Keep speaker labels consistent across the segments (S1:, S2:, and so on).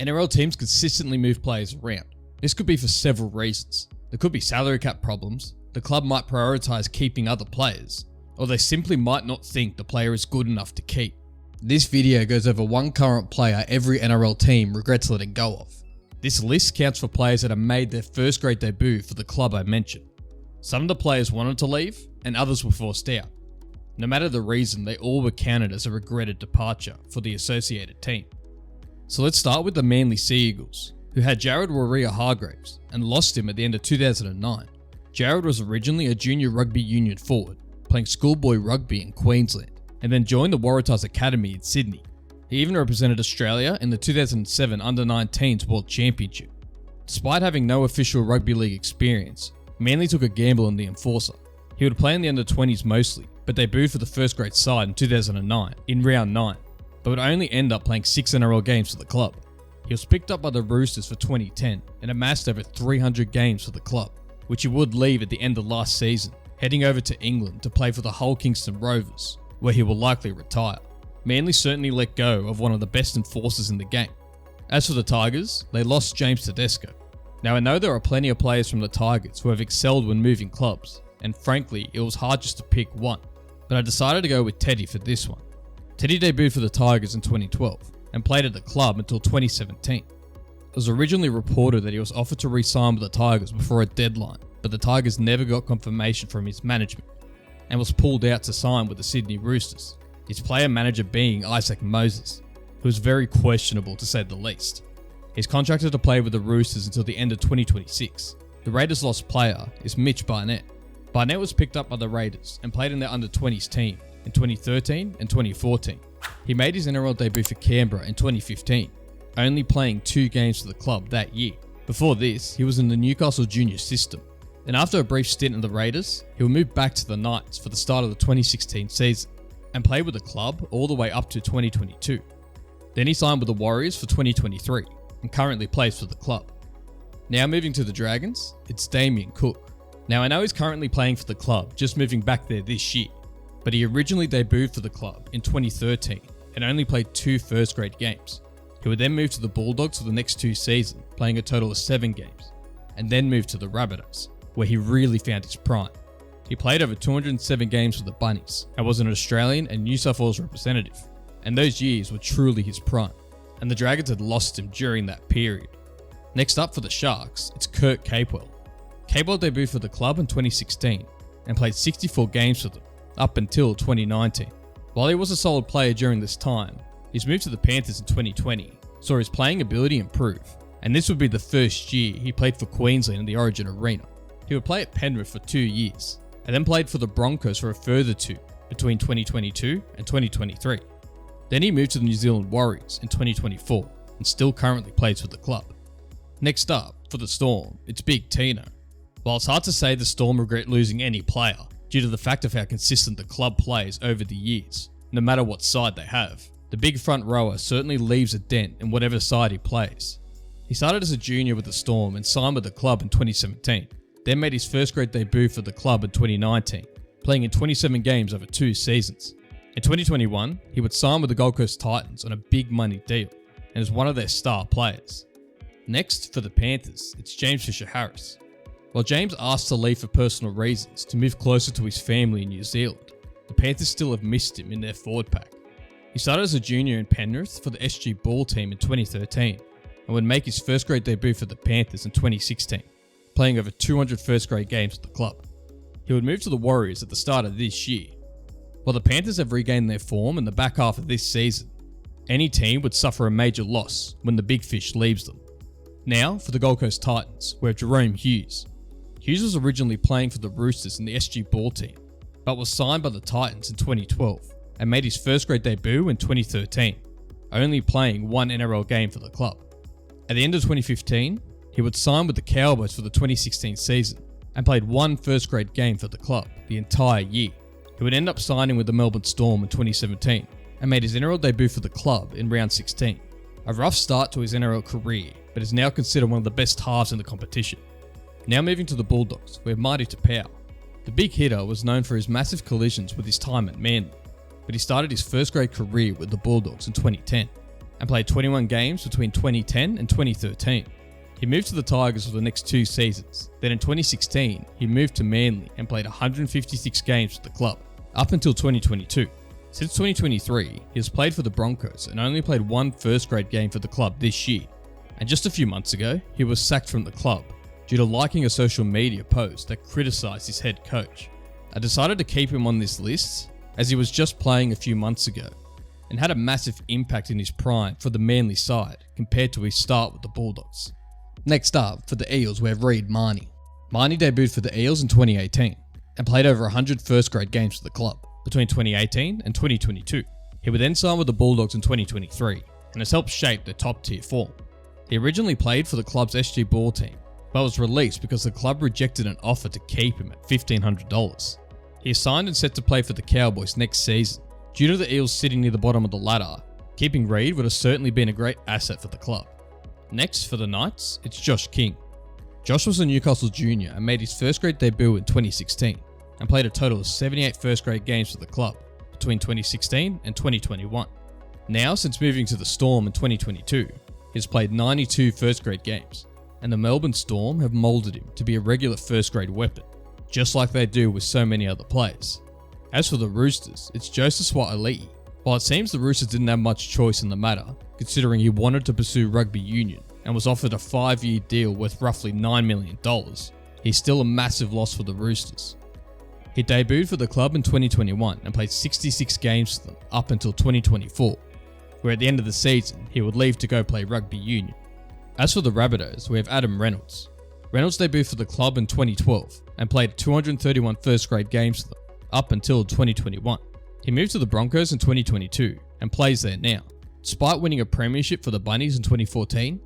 S1: NRL teams consistently move players around. This could be for several reasons. There could be salary cap problems, the club might prioritise keeping other players, or they simply might not think the player is good enough to keep. This video goes over one current player every NRL team regrets letting go of. This list counts for players that have made their first grade debut for the club I mentioned. Some of the players wanted to leave, and others were forced out. No matter the reason, they all were counted as a regretted departure for the associated team. So let's start with the Manly Sea Eagles, who had Jared Waerea-Hargreaves and lost him at the end of 2009. Jared was originally a junior rugby union forward, playing schoolboy rugby in Queensland, and then joined the Waratahs Academy in Sydney. He even represented Australia in the 2007 Under-19s World Championship. Despite having no official rugby league experience, Manly took a gamble on the enforcer. He would play in the Under-20s mostly, but debuted for the first grade side in 2009 in round 9, but would only end up playing 6 NRL games for the club. He was picked up by the Roosters for 2010 and amassed over 300 games for the club, which he would leave at the end of last season, heading over to England to play for the Hull Kingston Rovers, where he will likely retire. Manly certainly let go of one of the best enforcers in the game. As for the Tigers, they lost James Tedesco. Now I know there are plenty of players from the Tigers who have excelled when moving clubs, and frankly it was hard just to pick one, but I decided to go with Teddy for this one. Teddy debuted for the Tigers in 2012 and played at the club until 2017. It was originally reported that he was offered to re-sign with the Tigers before a deadline, but the Tigers never got confirmation from his management and was pulled out to sign with the Sydney Roosters, his player manager being Isaac Moses, who was very questionable to say the least. He's contracted to play with the Roosters until the end of 2026. The Raiders' lost player is Mitch Barnett. Barnett was picked up by the Raiders and played in their under-20s team in 2013 and 2014. He made his NRL debut for Canberra in 2015, only playing 2 games for the club that year. Before this, he was in the Newcastle junior system. Then after a brief stint in the Raiders, he will move back to the Knights for the start of the 2016 season and played with the club all the way up to 2022. Then he signed with the Warriors for 2023 and currently plays for the club. Now moving to the Dragons, it's Damien Cook. Now I know he's currently playing for the club, just moving back there this year, but he originally debuted for the club in 2013 and only played 2 first grade games. He would then move to the Bulldogs for the next 2 seasons, playing a total of 7 games, and then moved to the Rabbitohs, where he really found his prime. He played over 207 games for the Bunnies and was an Australian and New South Wales representative, and those years were truly his prime, and the Dragons had lost him during that period. Next up for the Sharks, it's Kurt Capewell. Capewell debuted for the club in 2016 and played 64 games for them up until 2019. While he was a solid player during this time, his move to the Panthers in 2020 saw his playing ability improve, and this would be the first year he played for Queensland in the Origin Arena. He would play at Penrith for 2 years, and then played for the Broncos for a further 2 between 2022 and 2023. Then he moved to the New Zealand Warriors in 2024 and still currently plays for the club. Next up, for the Storm, it's Big Tino. While it's hard to say the Storm regret losing any player due to the fact of how consistent the club plays over the years, no matter what side they have, the big front rower certainly leaves a dent in whatever side he plays. He started as a junior with the Storm and signed with the club in 2017, then made his first grade debut for the club in 2019, playing in 27 games over 2 seasons. In 2021, he would sign with the Gold Coast Titans on a big money deal and is one of their star players. Next, for the Panthers, it's James Fisher-Harris. While James asked to leave for personal reasons to move closer to his family in New Zealand, the Panthers still have missed him in their forward pack. He started as a junior in Penrith for the SG Ball team in 2013 and would make his first grade debut for the Panthers in 2016, playing over 200 first grade games at the club. He would move to the Warriors at the start of this year. While the Panthers have regained their form in the back half of this season, any team would suffer a major loss when the big fish leaves them. Now for the Gold Coast Titans, we have Jahrome Hughes. Hughes was originally playing for the Roosters in the SG Ball team, but was signed by the Titans in 2012 and made his first grade debut in 2013, only playing 1 NRL game for the club. At the end of 2015, he would sign with the Cowboys for the 2016 season and played 1 first grade game for the club the entire year. He would end up signing with the Melbourne Storm in 2017 and made his NRL debut for the club in round 16. A rough start to his NRL career, but is now considered one of the best halves in the competition. Now moving to the Bulldogs, we have Marty Taupau. The big hitter was known for his massive collisions with his time at Manly, but he started his first grade career with the Bulldogs in 2010. and played 21 games between 2010 and 2013. He moved to the Tigers for the next 2 seasons. Then in 2016, he moved to Manly and played 156 games for the club, up until 2022. Since 2023, he has played for the Broncos and only played 1 first-grade game for the club this year. And just a few months ago, he was sacked from the club due to liking a social media post that criticised his head coach. I decided to keep him on this list as he was just playing a few months ago and had a massive impact in his prime for the Manly side compared to his start with the Bulldogs. Next up, for the Eels, we have Reed Mahoney. Mahoney debuted for the Eels in 2018 and played over 100 first-grade games for the club between 2018 and 2022. He would then sign with the Bulldogs in 2023 and has helped shape their top-tier form. He originally played for the club's SG Ball team, but was released because the club rejected an offer to keep him at $1,500. He is signed and set to play for the Cowboys next season. Due to the Eels sitting near the bottom of the ladder, keeping Reed would have certainly been a great asset for the club. Next, for the Knights, it's Josh King. Josh was a Newcastle junior and made his first-grade debut in 2016 and played a total of 78 first-grade games for the club between 2016 and 2021. Now, since moving to the Storm in 2022, he's played 92 first-grade games, and the Melbourne Storm have moulded him to be a regular first-grade weapon, just like they do with so many other players. As for the Roosters, it's Joseph Suaalii. While it seems the Roosters didn't have much choice in the matter, considering he wanted to pursue rugby union and was offered a 5-year deal worth roughly $9 million, he's still a massive loss for the Roosters. He debuted for the club in 2021 and played 66 games for them up until 2024, where at the end of the season he would leave to go play rugby union. As for the Rabbitohs, we have Adam Reynolds. Reynolds debuted for the club in 2012 and played 231 first-grade games for them up until 2021. He moved to the Broncos in 2022 and plays there now. Despite winning a premiership for the Bunnies in 2014,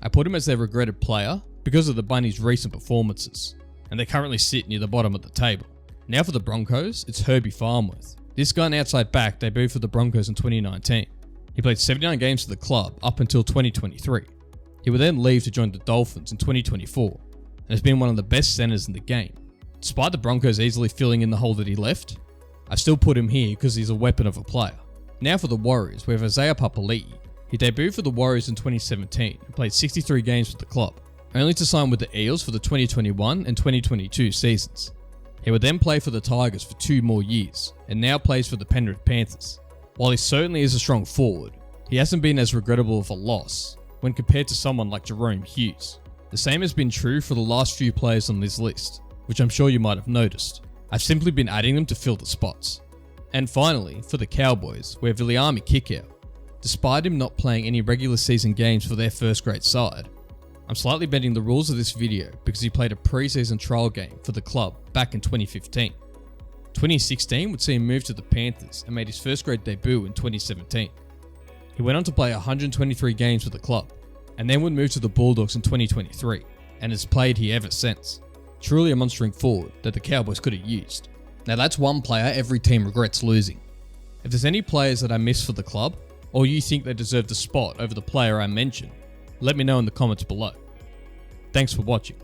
S1: I put him as their regretted player because of the Bunnies' recent performances, and they currently sit near the bottom of the table. Now for the Broncos, it's Herbie Farnworth. This guy, an outside back, debuted for the Broncos in 2019. He played 79 games for the club up until 2023. He would then leave to join the Dolphins in 2024 and has been one of the best centers in the game. Despite the Broncos easily filling in the hole that he left, I still put him here because he's a weapon of a player. Now for the Warriors, we have Isaiah Papali'i. He debuted for the Warriors in 2017 and played 63 games for the club, only to sign with the Eels for the 2021 and 2022 seasons. He would then play for the Tigers for 2 more years, and now plays for the Penrith Panthers. While he certainly is a strong forward, he hasn't been as regrettable of a loss when compared to someone like Jerome Hughes. The same has been true for the last few players on this list, which I'm sure you might have noticed. I've simply been adding them to fill the spots. And finally, for the Cowboys, we have Viliami Kikau. Despite him not playing any regular season games for their first-grade side, I'm slightly bending the rules of this video because he played a pre-season trial game for the club back in 2015. 2016 would see him move to the Panthers and made his first-grade debut in 2017. He went on to play 123 games for the club, and then would move to the Bulldogs in 2023, and has played here ever since. Truly a monstering forward that the Cowboys could have used. Now that's one player every team regrets losing. If there's any players that I missed for the club, or you think they deserve the spot over the player I mentioned, let me know in the comments below. Thanks for watching.